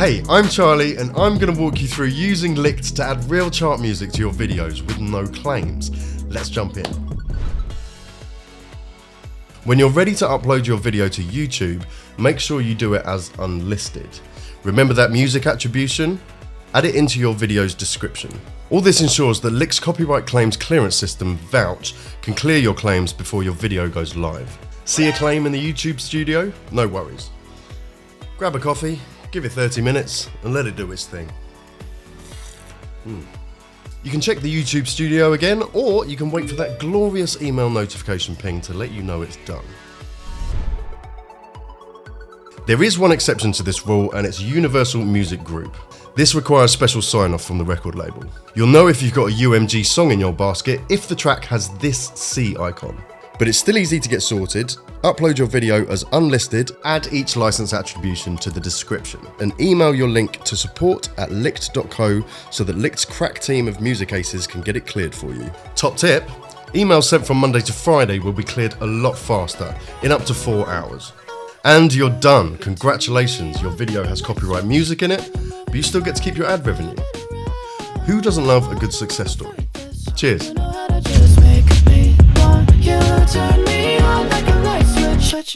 Hey, I'm Charlie and I'm going to walk you through using Lickd to add real chart music to your videos with no claims. Let's jump in. When you're ready to upload your video to YouTube, make sure you do it as unlisted. Remember that music attribution? Add it into your video's description. All this ensures that Lickd's copyright claims clearance system, Vouch, can clear your claims before your video goes live. See a claim in the YouTube studio? No worries. Grab a coffee, give it 30 minutes, and let it do its thing. You can check the YouTube studio again, or you can wait for that glorious email notification ping to let you know it's done. There is one exception to this rule, and it's Universal Music Group. This requires special sign-off from the record label. You'll know if you've got a UMG song in your basket if the track has this C icon. But it's still easy to get sorted. Upload your video as unlisted, add each license attribution to the description, and email your link to support@lickd.co so that Licked's crack team of music aces can get it cleared for you. Top tip, emails sent from Monday to Friday will be cleared a lot faster, in up to 4 hours. And you're done. Congratulations, your video has copyright music in it, but you still get to keep your ad revenue. Who doesn't love a good success story? Cheers.